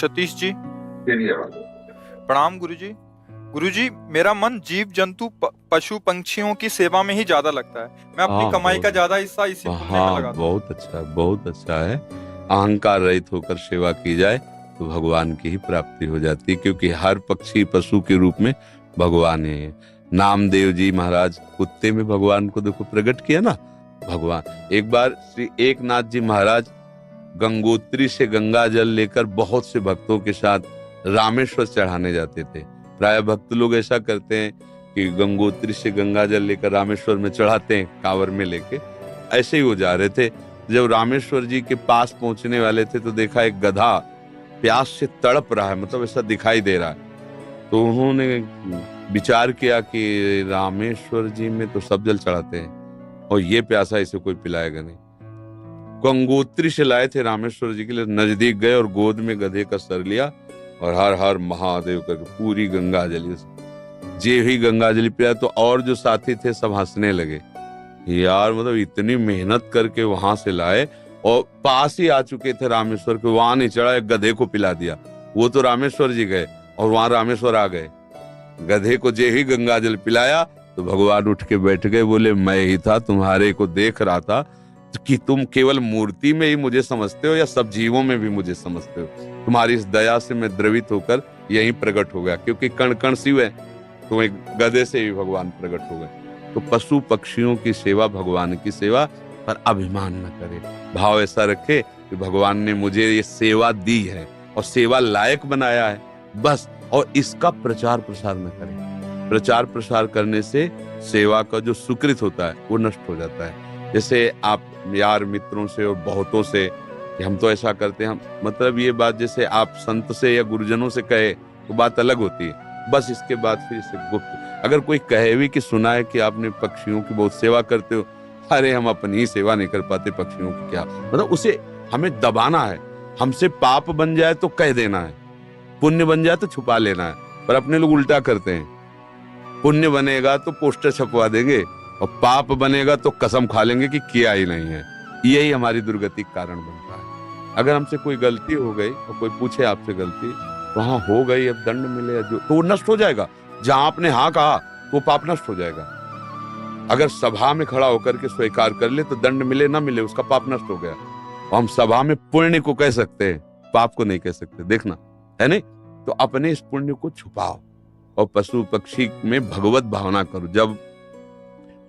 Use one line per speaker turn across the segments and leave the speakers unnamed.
सतीश जी। प्रणाम गुरुजी। गुरुजी, मेरा मन जीव जंतु पशु पंछियों की सेवा में ही ज्यादा लगता है। मैं अपनी
हाँ,
कमाई का
बहुत
ज्यादा हिस्सा इसी पुण्य में
हाँ,
लगाता हूँ।
बहुत अच्छा है। अहंकार रहित होकर सेवा की जाए तो भगवान की ही प्राप्ति हो जाती है, क्योंकि हर पक्षी पशु के रूप में भगवान है। नामदेव जी महाराज कुत्ते में भगवान को देखो प्रकट किया ना। भगवान एक बार श्री एकनाथ जी महाराज गंगोत्री से गंगा जल लेकर बहुत से भक्तों के साथ रामेश्वर चढ़ाने जाते थे। प्राय भक्त लोग ऐसा करते हैं कि गंगोत्री से गंगा जल लेकर रामेश्वर में चढ़ाते हैं कांवर में लेके। ऐसे ही वो जा रहे थे। जब रामेश्वर जी के पास पहुंचने वाले थे तो देखा एक गधा प्यास से तड़प रहा है, मतलब ऐसा दिखाई दे रहा है। तो उन्होंने विचार किया कि रामेश्वर जी में तो सब जल चढ़ाते हैं और ये प्यासा इसे कोई पिलाएगा नहीं। गंगोत्री से लाए थे रामेश्वर जी के लिए, नजदीक गए और गोद में गधे का सर लिया और हर हर महादेव करके पूरी गंगा जली। जे ही गंगा जली पिया तो और जो साथी थे सब हंसने लगे। यार मतलब इतनी मेहनत करके वहां से लाए और पास ही आ चुके थे रामेश्वर के, वहां नहीं चढ़ा, एक गधे को पिला दिया। वो तो रामेश्वर जी गए और वहां रामेश्वर आ गए। गधे को जे ही गंगा जल पिलाया तो भगवान उठ के बैठ गए, बोले मैं ही था, तुम्हारे को देख रहा था कि तुम केवल मूर्ति में ही मुझे समझते हो या सब जीवों में भी मुझे समझते हो। तुम्हारी इस दया से मैं द्रवित होकर यहीं प्रकट हो गया, क्योंकि कण कण शिव है, तो एक गधे से ही भगवान प्रकट हो गए। तो पशु पक्षियों की सेवा भगवान की सेवा, पर अभिमान न करे। भाव ऐसा रखे कि भगवान ने मुझे ये सेवा दी है और सेवा लायक बनाया है बस, और इसका प्रचार प्रसार न करे। प्रचार प्रसार करने से सेवा का जो सुकृत होता है वो नष्ट हो जाता है। जैसे आप यार मित्रों से और बहुतों से कि हम तो ऐसा करते हैं, मतलब ये बात जैसे आप संत से या गुरुजनों से कहे तो बात अलग होती है, बस इसके बाद फिर इसे गुप्त। अगर कोई कहे भी कि सुना है कि आपने पक्षियों की बहुत सेवा करते हो, अरे हम अपनी ही सेवा नहीं कर पाते, पक्षियों की क्या, मतलब उसे हमें दबाना है। हमसे पाप बन जाए तो कह देना है, पुण्य बन जाए तो छुपा लेना है। पर अपने लोग उल्टा करते हैं, पुण्य बनेगा तो पोस्टर छपवा देंगे और पाप बनेगा तो कसम खा लेंगे कि किया ही नहीं है। यही हमारी दुर्गति का कारण बनता है। अगर हमसे कोई गलती हो गई और कोई पूछे आपसे गलती, वहां हो गई, अब दंड मिले जो तो वो नष्ट हो जाएगा। जहां आपने हाँ कहा तो पाप नष्ट हो जाएगा। अगर सभा में खड़ा होकर के स्वीकार कर ले तो दंड मिले ना मिले उसका पाप नष्ट हो गया। और हम सभा में पुण्य को कह सकते हैं, पाप को नहीं कह सकते, देखना है नहीं। तो अपने इस पुण्य को छुपाओ और पशु पक्षी में भगवत भावना करो। जब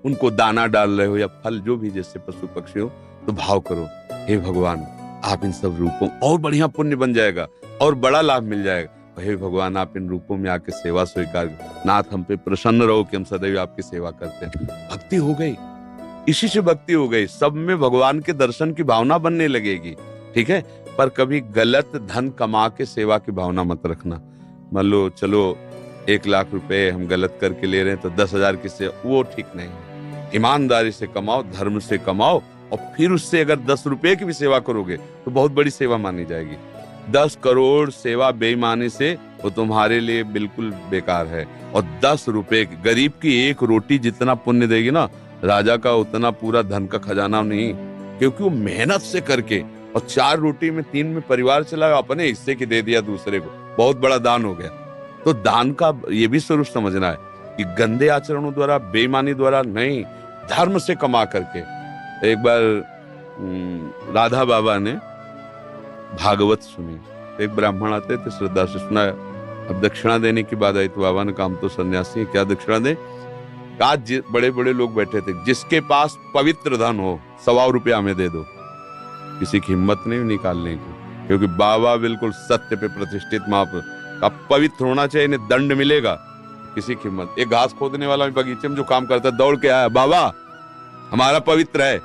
उनको दाना डाल रहे हो या फल जो भी जैसे पशु पक्षी हो, तो भाव करो, हे भगवान आप इन सब रूपों, और बढ़िया पुण्य बन जाएगा और बड़ा लाभ मिल जाएगा। हे भगवान आप इन रूपों में आके सेवा स्वीकार, नाथ हम पे प्रसन्न रहो कि हम सदैव आपकी सेवा करते हैं। भक्ति हो गई, इसी से भक्ति हो गई। सब में भगवान के दर्शन की भावना बनने लगेगी, ठीक है। पर कभी गलत धन कमा के सेवा की भावना मत रखना। मान लो चलो 1 लाख रुपए हम गलत करके ले रहे हैं तो 10,000 की सेवा, वो ठीक नहीं है। ईमानदारी से कमाओ, धर्म से कमाओ, और फिर उससे अगर 10 रुपए की भी सेवा करोगे तो बहुत बड़ी सेवा मानी जाएगी। 10 करोड़ सेवा बेईमानी से वो तुम्हारे लिए बिल्कुल बेकार है। और 10 रुपए गरीब की एक रोटी जितना पुण्य देगी ना, राजा का उतना पूरा धन का खजाना नहीं, क्योंकि वो मेहनत से करके, और 4 रोटी में 3 में परिवार चलाया, अपने हिस्से की दे दिया दूसरे को, बहुत बड़ा दान हो गया। तो दान का ये भी स्वरूप समझना है कि गंदे आचरणों द्वारा, बेईमानी द्वारा नहीं, धर्म से कमा करके। एक बार राधा बाबा ने भागवत सुनी, एक ब्राह्मण आते थे, श्रद्धा से सुना। अब दक्षिणा देने की बात आई तो बाबा ने कहा हम तो सन्यासी हैं, क्या दक्षिणा दें। आज बड़े बड़े लोग बैठे थे, जिसके पास पवित्र धन हो 125 रुपया हमें दे दो। किसी की हिम्मत नहीं निकालने की, क्योंकि बाबा बिल्कुल सत्य पे प्रतिष्ठित महापुरुष। अब पवित्र होना चाहिए, इन्हें दंड मिलेगा। किसी की हिम्मत, एक घास खोदने वाला बगीचे में जो काम करता है दौड़ के आया, बाबा हमारा पवित्र है।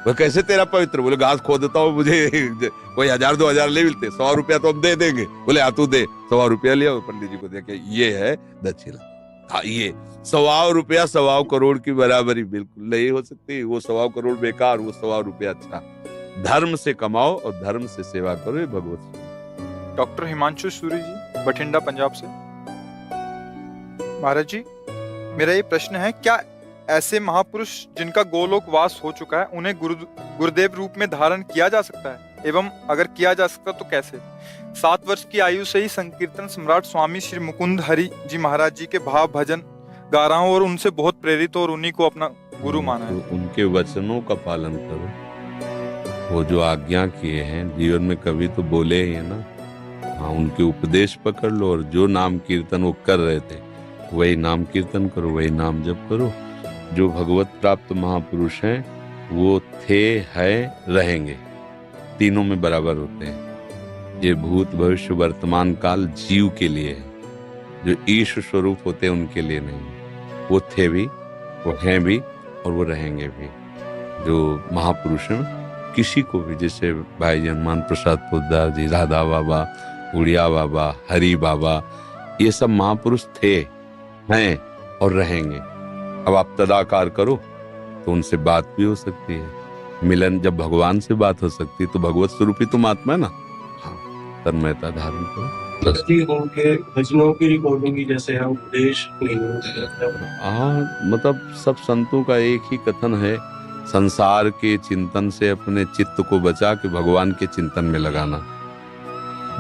वह कैसे तेरा पवित्र? बोले घास खोदता हूँ, मुझे कोई 1,000-2,000 ले मिलते, 100 रुपया तो हम दे देंगे। बोले आ तू दे। 100 रुपया लिया, पंडित जी को दे के ये है दक्षिणा। हाँ, ये 100 रुपया 100 करोड़ की बराबरी बिल्कुल नहीं हो सकती। वो 100 करोड़ बेकार, वो 100 रुपया अच्छा। धर्म से कमाओ और धर्म से सेवा करो, ये भगवत।
डॉक्टर हिमांशु सूरी जी, बठिंडा, पंजाब से। महाराज जी, मेरा ये प्रश्न है, क्या ऐसे महापुरुष जिनका गोलोक वास हो चुका है, उन्हें गुरुदेव रूप में धारण किया जा सकता है? एवं अगर किया जा सकता तो कैसे? 7 वर्ष की आयु से ही संकीर्तन सम्राट स्वामी श्री मुकुंद हरि जी महाराज जी के भाव भजन गा रहा हूँ और उनसे बहुत प्रेरित और उन्हीं को अपना गुरु माना है।
तो उनके वचनों का पालन करो, वो जो आज्ञा किए हैं जीवन में कभी तो बोले ही है ना। हाँ, उनके उपदेश पकड़ लो और जो नाम कीर्तन वो कर रहे थे वही नाम कीर्तन करो, वही नाम जप करो। जो भगवत प्राप्त महापुरुष हैं वो थे, है, रहेंगे, तीनों में बराबर होते हैं। ये भूत भविष्य वर्तमान काल जीव के लिए है, जो ईश स्वरूप होते हैं उनके लिए नहीं। वो थे भी, वो हैं भी और वो रहेंगे भी। जो महापुरुष हैं किसी को भी, जैसे भाई जी हनुमान प्रसाद पोद्दार जी, राधा बाबा, उड़िया बाबा, हरि बाबा, ये सब महापुरुष थे, हैं और रहेंगे। अब आप तदाकार करो तो उनसे बात भी हो सकती है। मिलन, जब भगवान से बात हो सकती है तो भगवत स्वरूपी तुम आत्मा है ना। हाँ, तन्मयता धारण करो।
उनके भजनों की रिकॉर्डिंग की जैसे है, उपदेश नहीं होता।
हाँ, मतलब सब संतों का एक ही कथन है, संसार के चिंतन से अपने चित्त को बचा के भगवान के चिंतन में लगाना।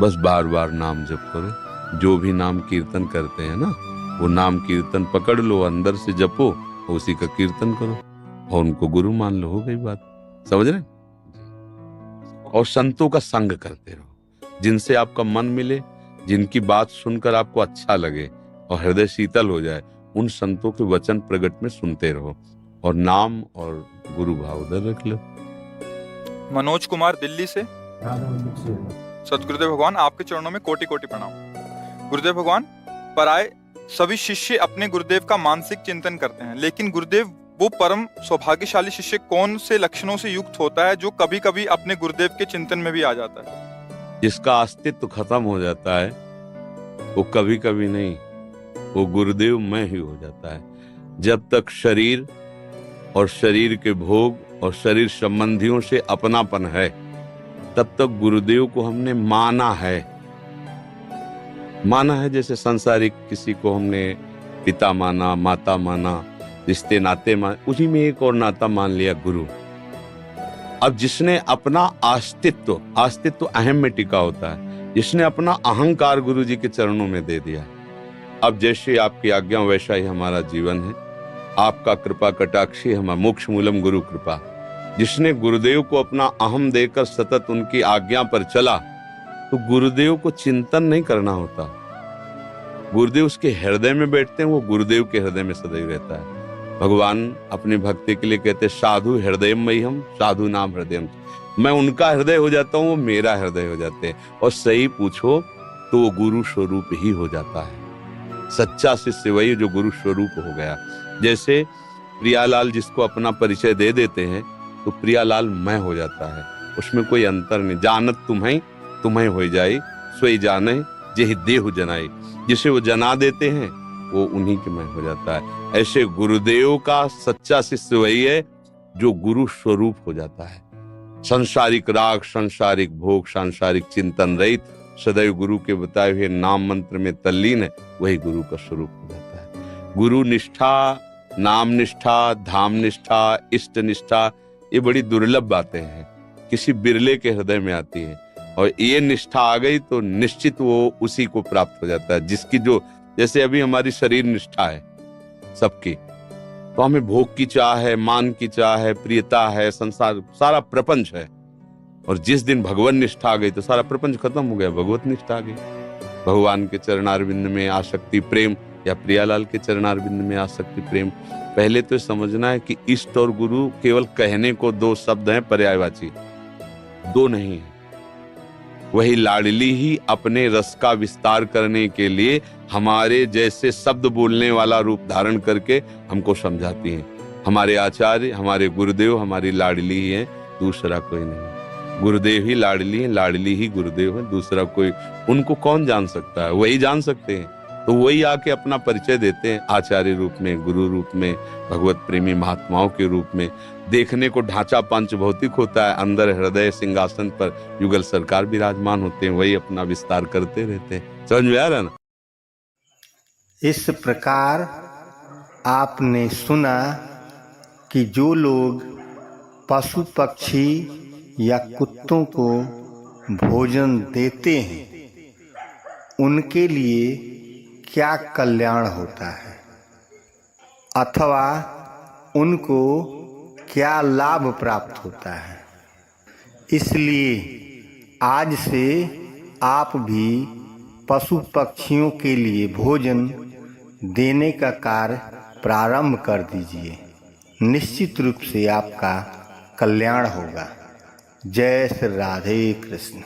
बस बार बार नाम जप करो। जो भी नाम कीर्तन करते हैं ना, वो नाम कीर्तन पकड़ लो, अंदर से जपो, उसी का कीर्तन करो और उनको गुरु मान लो, हो गई बात। समझ रहे? और संतों का संग करते रहो, जिनसे आपका मन मिले, जिनकी बात सुनकर आपको अच्छा लगे और हृदय शीतल हो जाए, उन संतों के वचन प्रगट में सुनते रहो और नाम और गुरु भाव उधर रख लो।
मनोज कुमार दिल्ली से। सतगुरुदेव भगवान, आपके चरणों में कोटि कोटि प्रणाम। गुरुदेव भगवान, पराये सभी शिष्य अपने गुरुदेव का मानसिक चिंतन करते हैं, लेकिन गुरुदेव वो परम सौभाग्यशाली शिष्य कौन से लक्षणों से युक्त होता है जो कभी कभी अपने गुरुदेव के चिंतन में भी आ जाता है?
जिसका अस्तित्व खत्म हो जाता है वो कभी कभी नहीं, वो गुरुदेव में ही हो जाता है। जब तक शरीर और शरीर के भोग और शरीर संबंधियों से अपनापन है, तब तक गुरुदेव को हमने माना है। जैसे सांसारिक किसी को हमने पिता माना, माता माना, रिश्ते नाते मान, उसी में एक और नाता मान लिया, गुरु। अब जिसने अपना अस्तित्व अहम में टिका होता है, जिसने अपना अहंकार गुरु जी के चरणों में दे दिया, अब जैसे आपकी आज्ञा वैसा ही हमारा जीवन है। आपका कृपा कटाक्षी हमारा मोक्ष मूलम गुरु कृपा। जिसने गुरुदेव को अपना अहम देकर सतत उनकी आज्ञा पर चला, तो गुरुदेव को चिंतन नहीं करना होता। गुरुदेव उसके हृदय में बैठते हैं, वो गुरुदेव के हृदय में सदैव रहता है। भगवान अपनी भक्ति के लिए कहते साधु हृदयम मह्यम, साधु नाम हृदयम। मैं उनका हृदय हो जाता हूँ, वो मेरा हृदय हो जाते हैं। और सही पूछो तो वो गुरु स्वरूप ही हो जाता है। सच्चा शिष्य वही जो गुरु स्वरूप हो गया। जैसे प्रियालाल जिसको अपना परिचय दे देते हैं तो प्रियालाल मैं हो जाता है, उसमें कोई अंतर नहीं। जानत तुम्हें हो जाए, सोई जाने जेहि देहु जनाई। जिसे वो जना देते हैं वो उन्हीं के मैं हो जाता है। ऐसे गुरुदेव का सच्चा शिष्य वही है जो गुरु स्वरूप हो जाता है। सांसारिक राग, सांसारिक भोग, सांसारिक चिंतन रहित, सदैव गुरु के बताए हुए नाम मंत्र में तल्लीन है, वही गुरु का स्वरूप हो जाता है। गुरु निष्ठा, नाम निष्ठा, धाम निष्ठा, इष्ट निष्ठा, ये बड़ी दुर्लभ बातें हैं, किसी बिरले के हृदय में आती है। और ये निष्ठा आ गई तो निश्चित वो उसी को प्राप्त हो जाता है जिसकी जो, जैसे अभी हमारी शरीर निष्ठा है सबकी, तो हमें भोग की चाह है, मान की चाह है, प्रियता है, संसार सारा प्रपंच है। और जिस दिन भगवान निष्ठा आ गई तो सारा प्रपंच खत्म हो गया, भगवत निष्ठा आ गई। भगवान के चरणारविंद में आसक्ति प्रेम, या प्रियालाल के चरणारविंद में आसक्ति प्रेम। पहले तो समझना है कि इष्ट और गुरु केवल कहने को दो शब्द हैं, पर्यायवाची, दो नहीं है। वही लाडली ही अपने रस का विस्तार करने के लिए हमारे जैसे शब्द बोलने वाला रूप धारण करके हमको समझाती हैं। हमारे आचार्य, हमारे गुरुदेव हमारी लाडली ही है, दूसरा कोई नहीं। गुरुदेव ही लाडली है, लाडली ही गुरुदेव है, दूसरा कोई उनको कौन जान सकता है, वही जान सकते हैं। तो वही आके अपना परिचय देते हैं आचार्य रूप में, गुरु रूप में, भगवत प्रेमी महात्माओं के रूप में। देखने को ढांचा पंच भौतिक होता है, अंदर हृदय सिंहासन पर युगल सरकार विराजमान होते हैं, वही अपना विस्तार करते रहते हैं। समझ में आ रहा ना?
इस प्रकार आपने सुना कि जो लोग पशु पक्षी या कुत्तों को भोजन देते हैं उनके लिए क्या कल्याण होता है अथवा उनको क्या लाभ प्राप्त होता है। इसलिए आज से आप भी पशु पक्षियों के लिए भोजन देने का कार्य प्रारंभ कर दीजिए। निश्चित रूप से आपका कल्याण होगा। जय श्री राधे कृष्ण।